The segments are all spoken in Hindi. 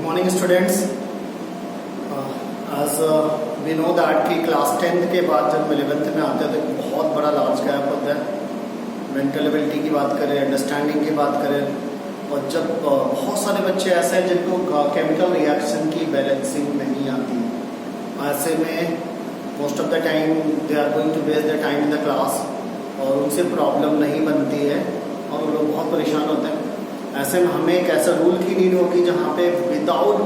Morning students. आज वी नो दैट कि क्लास 10th के बाद जब 11th में आते हैं तो एक बहुत बड़ा लार्ज गैप होता है। मेंटल एबिलिटी की बात करें, अंडरस्टैंडिंग की बात करें, और जब बहुत सारे बच्चे ऐसे हैं जिनको केमिकल रिएक्शन की बैलेंसिंग नहीं आती, ऐसे में most of the time they are going to waste the time in the class और उनसे प्रॉब्लम नहीं बनती है और वो लोग बहुत परेशान होते हैं। ऐसे में हमें एक ऐसा रूल की नीड होगी जहाँ पे विदाउट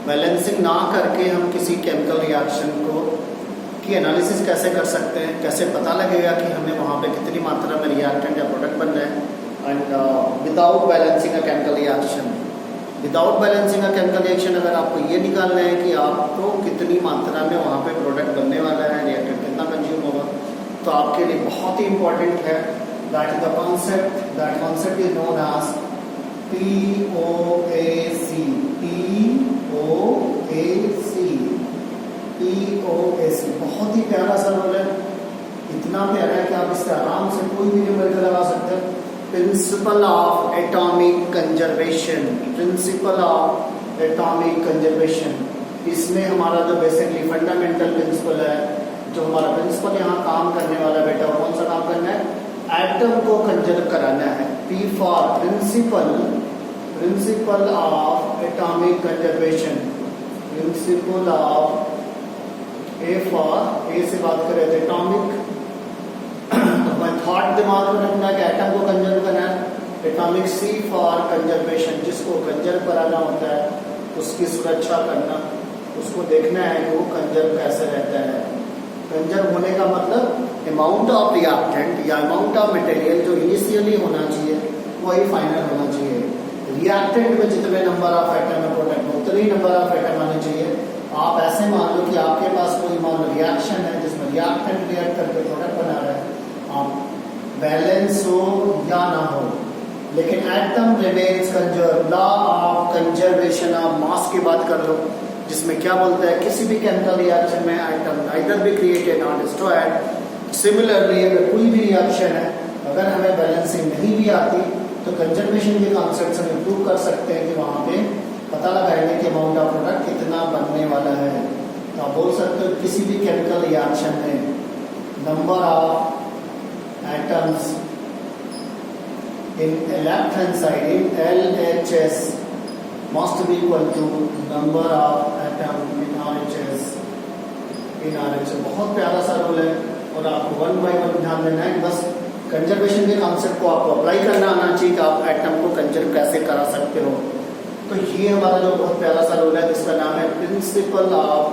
बैलेंसिंग ना करके हम किसी केमिकल रिएक्शन को की एनालिसिस कैसे कर सकते हैं, कैसे पता लगेगा कि हमें वहाँ पे कितनी मात्रा में रिएक्टेंट या प्रोडक्ट बन रहे हैं। And without balancing a chemical reaction अगर आपको ये निकालना है कि आपको कितनी मात्रा में वहाँ पे प्रोडक्ट बनने वाला है, रिएक्टेंट कितना कंज्यूम होगा, तो आपके लिए बहुत ही इंपॉर्टेंट है that is the concept. That concept is known as POAC. POAC बहुत ही प्यारा सा रोल है, इतना प्यारा है कि आप इससे आराम से कोई भी न्यूमेरिकल लगा सकते हैं। प्रिंसिपल ऑफ एटॉमिक कंजर्वेशन, इसमें हमारा जो बेसिकली फंडामेंटल प्रिंसिपल है, जो हमारा प्रिंसिपल यहाँ काम करने वाला बेटा, वो कौन सा काम करना है? एटम को कंजर्व कराना है। P for principle of atomic conservation, principle of A for a से बात करें तो एटॉमिक, तो मैं थॉट दिमाग में रखना है कि एटम को कंजर्व करना है। एटॉमिक C फॉर कंजर्वेशन, जिसको कंजर्व कराना होता है, उसकी सुरक्षा करना, उसको देखना है कि वो कंजर्व कैसे रहता है। कंजर्व होने का मतलब अमाउंट ऑफ रिएक्टेंट या अमाउंट ऑफ मटेरियल जो इनिशियली होना चाहिए वही फाइनल होना चाहिए। रिएक्टेंट में जितने नंबर ऑफ एटम है प्रोडक्ट में उतने ही नंबर ऑफ एटम आने चाहिए। आप ऐसे मान लो कि आपके पास कोई मान रिएक्शन है जिसमें रिएक्टेंट रिएक्ट करके प्रोडक्ट बना रहा है, आप बैलेंस हो या ना हो, लेकिन atom remains conserve. Law of conservation of mass की बात कर लो, जिसमें क्या बोलता है, किसी भी केमिकल रिएक्शन में आइटम आइदर बी क्रिएटेड और डिस्ट्रॉयड। सिमिलरली अगर कोई भी रिएक्शन है, अगर हमें बैलेंसिंग नहीं भी आती तो कंजर्वेशन के कॉन्सेप्ट से इम्प्रूव कर सकते हैं कि वहाँ पे पता लगाएंगे कि अमाउंट ऑफ प्रोडक्ट कितना बनने वाला है। तो आप बोल सकते हो किसी भी केमिकल रिएक्शन में number of atoms in left hand side in LHS must be equal to number of atom in RHS. बहुत प्यारा सा रोल है और आपको 1 by 1 ध्यान देना है। बस कंजर्वेशन के कॉन्सेप्ट को आपको अप्लाई करना आना चाहिए कि आप एटम को कंजर्व कैसे करा सकते हो। तो ये हमारा जो बहुत प्यारा सा रोल है जिसका नाम है प्रिंसिपल ऑफ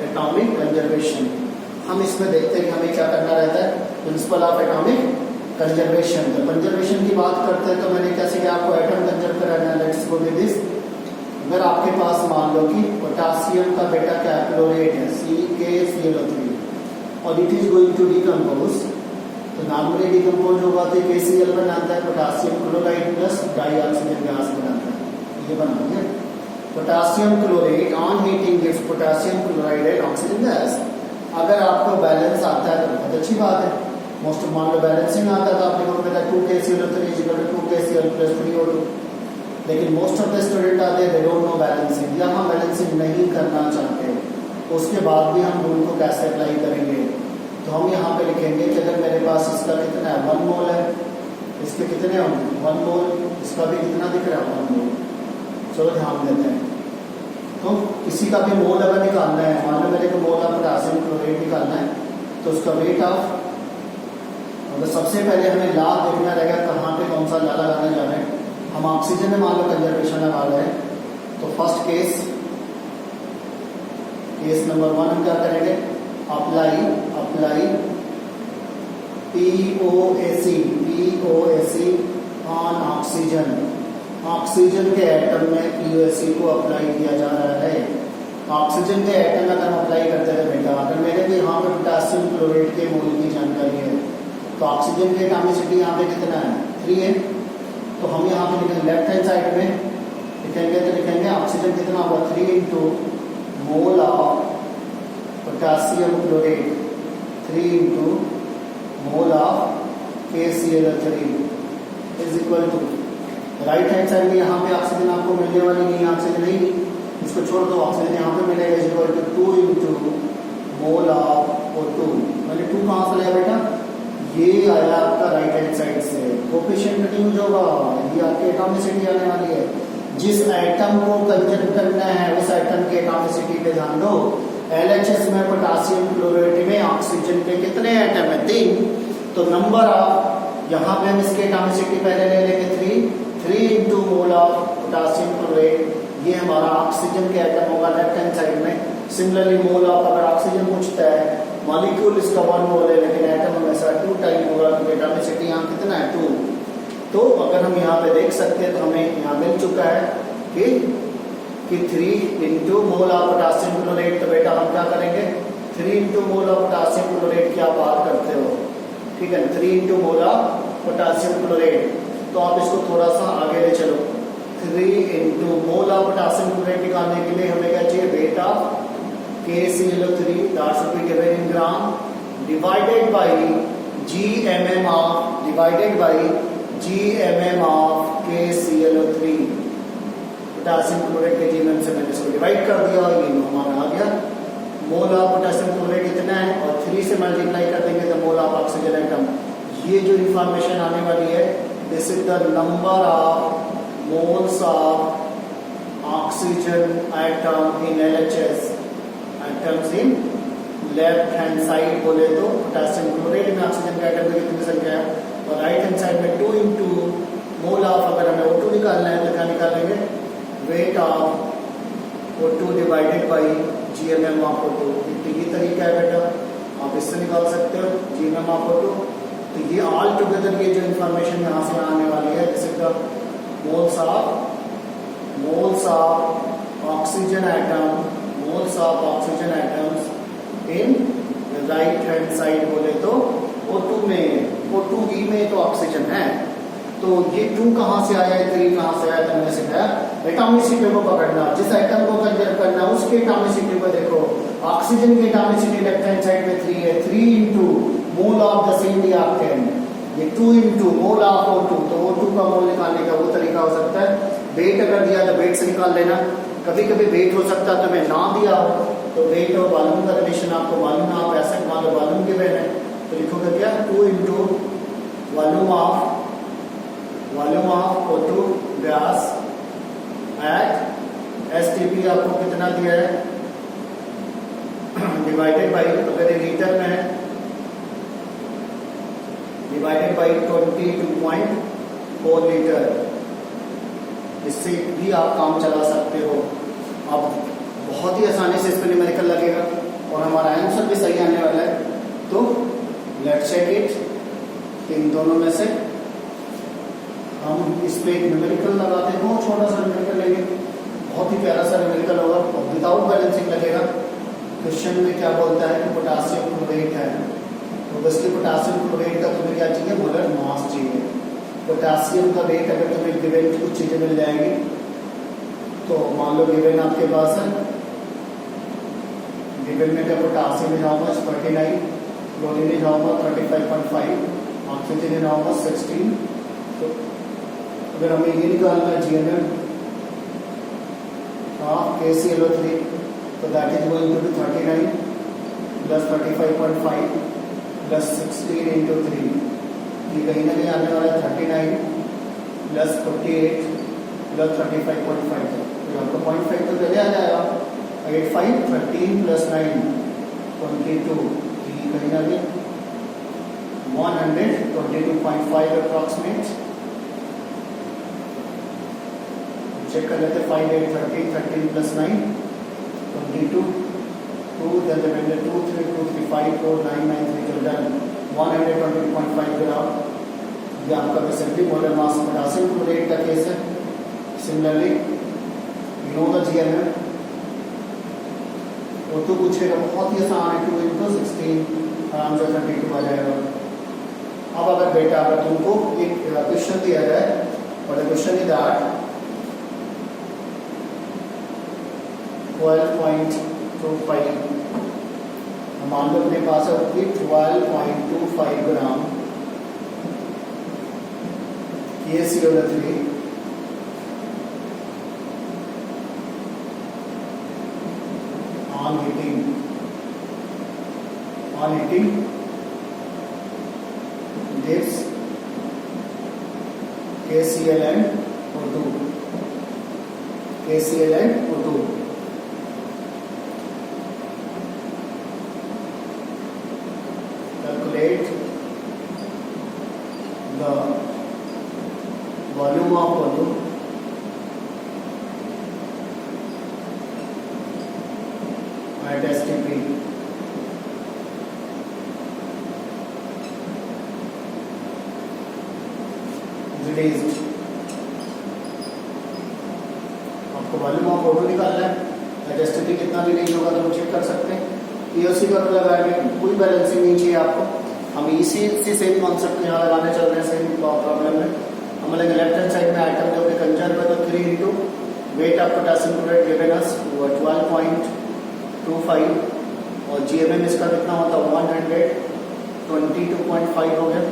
एटॉमिक कंजर्वेशन। हम इसमें देखते हैं कि हमें क्या करना रहता है। प्रिंसिपल ऑफ एटॉमिक कंजर्वेशन, तो कंजर्वेशन की बात करते हैं तो मैंने कैसे कि आपको एटम कंजर्व कराना है। Let's go with this. अगर आपके पास मान लो कि पोटेशियम का बेटा क्या क्लोरेट है, CaCl3, और it is going to decompose, तो नॉर्मली डिकम्पोज होगा तो KCl बनाता है, potassium chloride plus dioxygen gas बनाता है। ये बना दिया potassium chlorate on heating gives potassium chloride and oxygen gas. अगर आपको बैलेंस आता है तो बहुत अच्छी बात है। मोस्ट मान लो बैलेंसिंग आता था, आपने को पता 2KCl3 2KCl plus 3O2, लेकिन मोस्ट ऑफ द स्टूडेंट आते हैं दे डोंट नो बैलेंसिंग, या हम बैलेंसिंग नहीं करना चाहते, उसके बाद भी हम रूल को कैसे अप्लाई करेंगे। तो हम यहाँ पे लिखेंगे कि अगर मेरे पास इसका कितना है 1 मोल है, इसके कितने होंगे 1 मोल, इसका भी कितना दिख रहा है 1 मोल। चलो ध्यान देते हैं। तो किसी का भी मोल अगर निकालना है, मान लो मेरे को मोल ऑफ पोटेशियम क्लोराइड निकालना है, तो उसका वेट ऑफ, तो सबसे पहले हमें ला देखना रहेगा कहाँ पे कौन सा ला लगाने जा रहे हैं। हम ऑक्सीजन में मान लो कंजर्वेशन लगा रहे हैं, तो फर्स्ट केस नंबर 1 हम क्या करेंगे, apply POAC on oxygen. Oxygen के एटम में POAC को अप्लाई किया जा रहा है। ऑक्सीजन के एटम में अगर हम अप्लाई करते हैं बेटा, अगर मेरे को यहाँ पे पोटेशियम क्लोराइड के मोल की जानकारी है, तो ऑक्सीजन की एटॉमिसिटी यहाँ पे कितना है 3 है। तो हम यहाँ पे लिखेंगे लेफ्ट हैंड साइड में लिखेंगे तो लिखेंगे ऑक्सीजन कितना होगा 3 into mole of potassium chloride, 3 into mole of KCl3 is equal to, right hand side में यहाँ पे ऑक्सीजन आपको मिलने वाली नहीं है, ऑक्सीजन नहीं, इसको छोड़ दो, ऑक्सीजन यहाँ पे मिलेगा is equal to 2 into mole of O2। मैंने 2 कहाँ से लिया बेटा, ये आया आपका राइट हैंड साइड से, कोफिशिएंट नहीं यूज होगा, ये आपकी एटॉमिसिटी आने वाली है। जिस एटम को कंजर्व करना है उस एटम की एटॉमिसिटी पे ध्यान दो। LHS में पोटेशियम क्लोराइड में ऑक्सीजन के कितने एटम है, 3, तो नंबर ऑफ, यहाँ पे हम इसके एटॉमिसिटी पहले ले लेंगे 3 into mole of potassium chloride, ये हमारा ऑक्सीजन के एटम होगा लेफ्ट हैंड साइड में। सिमिलरली मोल ऑफ, अगर ऑक्सीजन पूछता है, मॉलिक्यूल इसका 1 मोल है लेकिन एटम हमेशा 2 टाइम होगा क्योंकि एटॉमिसिटी यहाँ कितना है 2। तो अगर हम यहाँ पे देख सकते हैं तो हमें यहाँ मिल चुका है कि 3 into mole of potassium chloride. तो बेटा हम क्या करेंगे, 3 into mole of potassium chloride क्या बात करते हो, ठीक है, 3 into mole of potassium chloride. तो आप इसको थोड़ा सा आगे ले चलो, 3 into mole of potassium chloride निकालने के लिए हमें क्या चाहिए, weight of KClO3 that should be given in gram divided by GMM of KClO3। Potassium chloride के जीएमएम से मैंने इसको डिवाइड कर दिया और ये हमारा आ गया मोल ऑफ पोटेशियम क्लोराइड कितना है, और 3 से मल्टीप्लाई कर देंगे तो मोल ऑफ ऑक्सीजन एटम। ये जो इंफॉर्मेशन आने वाली है, this is the number of moles of oxygen atom in LHS, atoms in left hand side बोले तो पोटेशियम क्लोराइड में ऑक्सीजन का एटम की कितनी संख्या है, और राइट हैंड साइड में 2 इंटू मोल ऑफ, अगर हमें O2 निकालना है तो क्या निकालेंगे, weight of O2 divided by GMM of O2। तो ये तरीका है बेटा, आप इससे निकाल सकते हो GMM ऑफ O2। तो ये ऑल टुगेदर ये जो इंफॉर्मेशन यहाँ से आने वाली है, जैसे moles of oxygen atom, moles of oxygen atoms in right hand side बोले तो O2 में, O2E में तो ऑक्सीजन है, तो ये 2 कहाँ से आया है, 3 कहाँ से आया, तुमने सिखाया एटॉमिसिटी को पकड़ना, जिस एटम को कंजर्व करना उसके एटॉमिसिटी को देखो। ऑक्सीजन की एटॉमिसिटी लेफ्ट हैंड साइड में 3 है, 3 into mole of the same reactant, ये 2 इंटू मोल ऑफ O2। तो O2 का मोल निकालने का वो तरीका हो सकता है, वेट अगर दिया तो वेट से निकाल लेना, कभी कभी वेट हो सकता है तुम्हें ना दिया हो तो वेट और वॉल्यूम का रिलेशन आपको मालूम है, आप ऐसे मान लो वॉल्यूम गिवन है तो लिखोगे क्या, 2 into volume of O2 gas at STP आपको कितना दिया है, डिवाइडेड बाई, अगर ये लीटर में है, डिवाइडेड बाई 22.4 लीटर। इससे भी आप काम चला सकते हो। अब बहुत ही आसानी से इस पर न्यूमेरिकल लगेगा और हमारा आंसर भी सही आने वाला है। तो लेट्स चेक इट, इन दोनों में से हम इस पे एक न्यूमेरिकल लगाते हैं, बहुत छोटा सा न्यूमेरिकल लेंगे, बहुत ही प्यारा सा न्यूमेरिकल होगा और विदाउट बैलेंसिंग लगेगा। क्वेश्चन में क्या बोलता है कि पोटेशियम क्लोराइड है, तो बेसिकली पोटेशियम क्लोराइड का तुम्हें क्या चाहिए, मोलर मास चाहिए। पोटेशियम का वेट अगर तुम्हें गिवन कुछ चीजें मिल जाएंगी, तो मान लो गिवन आपके पास है, गिवन में क्या potassium is how much 39, chlorine is how much 35.5, oxygen is how much 16। तो अगर हमें ये निकालना है GMM ऑफ KClO3, तो that is going to be 39 plus 35.5 plus 16 into 3, ये कहीं ना कहीं आने वाला है 39 प्लस 48 प्लस 35.5, तो आपको 0.5 तो चले आ जाएगा, 8 5 13 प्लस 9 22, ये कहीं ना कहीं 122.5 अप्रॉक्सीमेट। चेक कर लेते, 5 8 13 13 plus 9 22 2 then the remainder 2 3 2 3 5 4 9 9 3 so done 122.5 ग्राम। ये आपका basically molar mass potassium chloride का केस है। Similarly you know the GMM, वो तो पूछेगा, बहुत ही आसान है, 2 into 16 आराम से 32 आ जाएगा। अब अगर बेटा अगर तुमको एक क्वेश्चन दिया जाए और द क्वेश्चन इज दैट 12.25, मान लो अपने पास है 12.25 ग्राम ये CO3 on heating gives KCl and O2. KCl and O2. Calculate the volume of O2 at STP. Released. आपको वॉल्यूम ऑफ O2 निकालना है, एसटीपी कितना रिलीज होगा तो हम चेक कर सकते हैं। ईओसी का मतलब है कोई बैलेंसिंग नहीं चाहिए आपको, हम इसी सेम कॉन्सेप्ट यहाँ लगाने चल रहे हैं सेम प्रॉब्लम में। हम लोग लेफ्ट हैंड साइड में आइटम जो कि कंजर्व है तो 3 into weight of potassium chloride given us 12.25 और जीएमएम इसका कितना होता है 122.5 हो गया।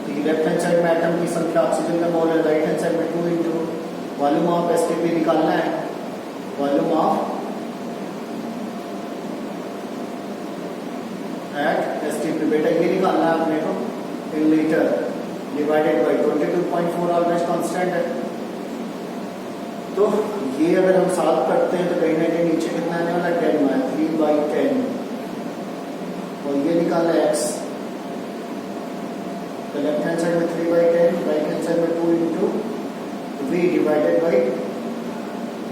तो ये लेफ्ट हैंड साइड में एटम की संख्या ऑक्सीजन का मोल है, राइट हैंड साइड में 2 इंटू वॉल्यूम ऑफ एसटीपी निकालना है, वॉल्यूम ऑफ एट एसटीपी बेटा ये निकालना है अपने को in litre divided by 22.4 always constant है। तो ये अगर हम सॉल्व करते हैं तो कहीं ना कहीं नीचे कितना आने वाला 10 में 3/10 और ये निकालना है x तो लेफ्ट हैंड साइड में 3/10 राइट हैंड साइड में 2 into v divided by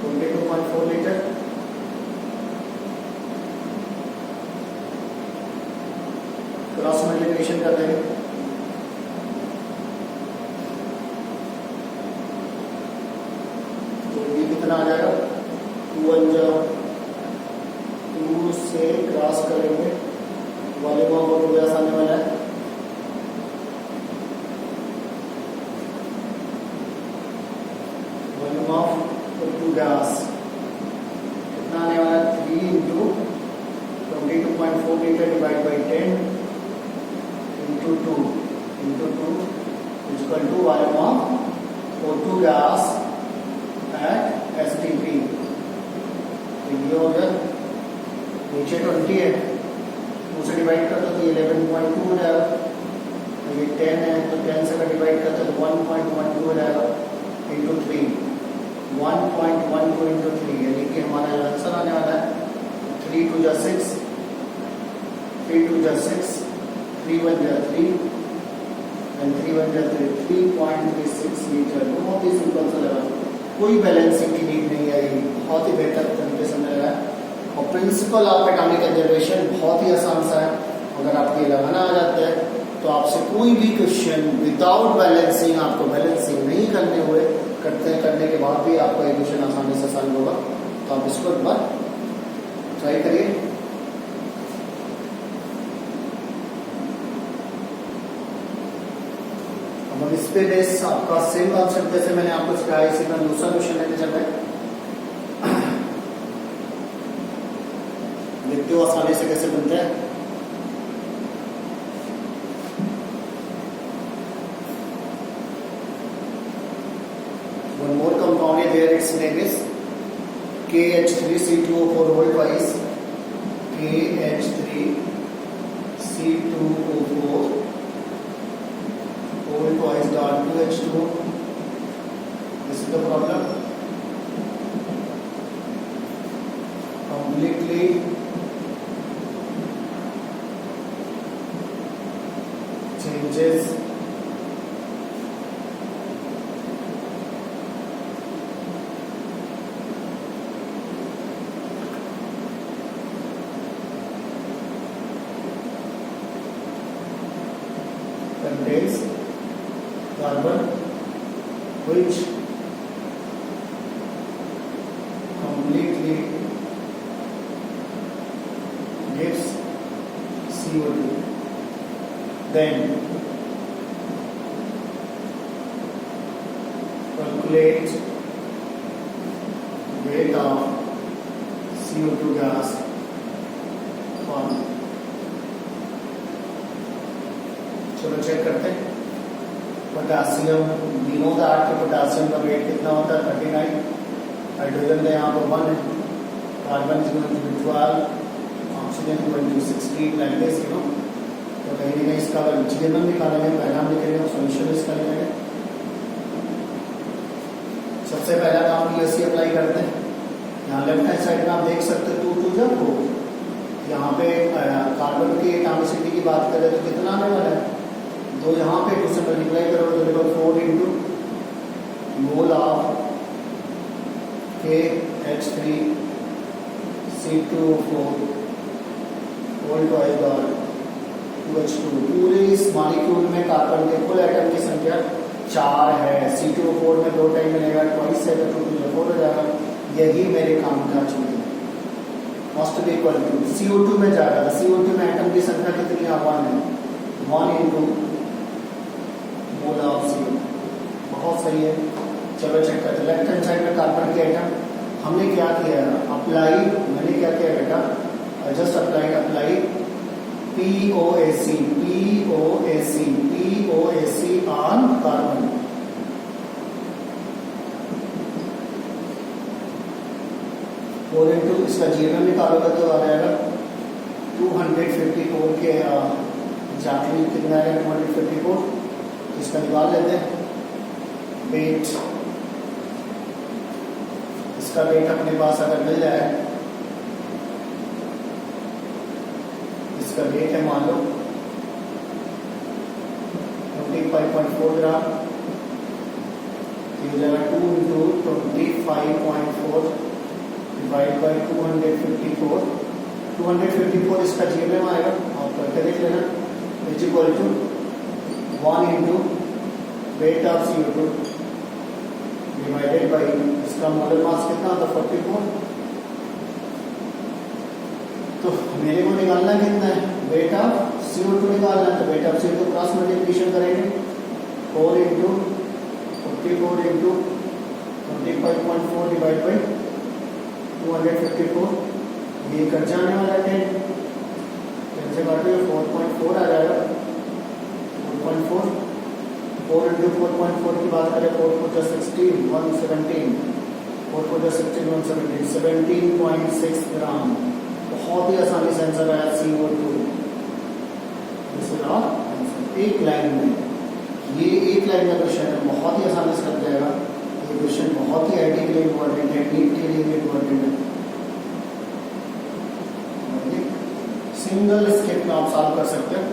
22.4 litre. Cross multiplication करते हैं तो ये कितना आ जाएगा 2 से क्रॉस करेंगे वॉल्यूम ऑफ O2 आने वाला है वॉल्यूम ऑफ O2 गैस कितना आने वाला है 3 into 22.4 litre divide by 10 into 2 equal to volume of O2 gas at STP। तो ये हो गया नीचे 20 है 2 से डिवाइड करते तो 11.2 हो जाएगा, ये 10 है तो 10 से डिवाइड करते तो 1.12 हो जाएगा इंटू 3 1.12 इंटू 3 यानी कि हमारा आंसर आने वाला है 3 2 जा 6 3 2 जा 6 3 1 जा 3 and 3 1 जा 3 3.36 लीटर। बहुत ही सिंपल सा लगा, कोई बैलेंसिंग की नीड नहीं है, बहुत ही बेहतर तरीके से मिल रहा है और प्रिंसिपल ऑफ एटॉमिक कंजर्वेशन बहुत ही आसान सा है। अगर आपको ये लगाना आ जाता है तो आपसे कोई भी क्वेश्चन विदाउट बैलेंसिंग आपको बैलेंसिंग नहीं करने के बाद भी आपका ये क्वेश्चन आसानी से सॉल्व होगा। तो आप इसको एक बार ट्राई करिए। अब इस पे बेस आपका सेम कॉन्सेप्ट जैसे मैंने आपको सिखाया इसी का दूसरा क्वेश्चन लेके चल रहे हैं, देखते हो आसानी से कैसे बनता है। One more compound is there, its name is KH3C2O4 whole twice KH3C2O4 whole twice dot 2H2. This is the problem. Completely changes contains carbon which completely gives CO2. Then calculate weight of CO2 gas formed. चलो चेक करते हैं। पोटासियम, वी नो दैट कि पोटासियम का वेट कितना होता है 39, हाइड्रोजन का यहाँ पर 1 है, carbon is going to be 12, oxygen is going to 16 like this, you know. तो कहीं ना कहीं इसका अगर जीएमएम निकालेंगे, पहला हम लिखेंगे सॉल्यूशन इसका लिखेंगे। सबसे पहला काम पीएससी अप्लाई करते हैं। यहाँ लेफ्ट हैंड साइड में आप देख सकते हो 2 2 जब हो, यहाँ पे कार्बन की एटॉमिसिटी की बात करें तो कितना आने वाला है 2, यहाँ पे 2 से मल्टीप्लाई करोगे तो देखो 4 into mole of KH3 C2O4 whole twice बार 2H2। पूरे इस मॉलिक्यूल में कार्बन के कुल एटम की संख्या 4 है। C2O4 में 2 टाइम मिलेगा, ट्वाइस है तो 2 2 4 हो जाएगा। यही मेरे काम का चीज है। Must be equal to CO2 में जाएगा। CO2 में एटम की संख्या कितनी है 1 है, 1 इंटू मोल ऑफ CO। बहुत सही है। चलो चेक करते हैं। लेफ्ट हैंड साइड में कार्बन के एटम हमने क्या किया, अप्लाई, मैंने क्या किया बेटा, just apply POAC on carbon. और इंटू इसका जीएमएम निकालोगे तो आ जाएगा 254 के एग्जैक्टली कितना है 254, इसका निकाल लेते हैं वेट। इसका वेट अपने पास अगर मिल जाए, इसका वेट है मान लो 25.4 ग्राम, ये हो जाएगा 2 इंटू 25.4 डिवाइड बाई 254। 254 इसका जीएमएम आएगा, आप करके देख लेना। Is equal to 1 into weight of CO2 divided by इसका मोलर मास कितना होता है 44। तो मेरे को निकालना कितना है, वेट ऑफ CO2 निकालना है। तो wait of CO2 cross multiplication करेंगे 4 इंटू 44 इंटू 25.4 डिवाइड बाई 254, ये कट जाने वाला है 10 से काटे 4.4 आ जाएगा। 4.4 4 इंटू 4.4 की बात करें, 4 4 16 117, 4 4 16 117 17.6 ग्राम। बहुत ही आसानी से आंसर आया CO2। एक लाइन में, ये एक लाइन का क्वेश्चन है, बहुत ही आसानी से लग जाएगा। ये क्वेश्चन बहुत ही आईटी के लिए इम्पोर्टेंट है, नीट के लिए भी इम्पोर्टेंट है। सिंगल स्टेप में आप सॉल्व कर सकते हैं।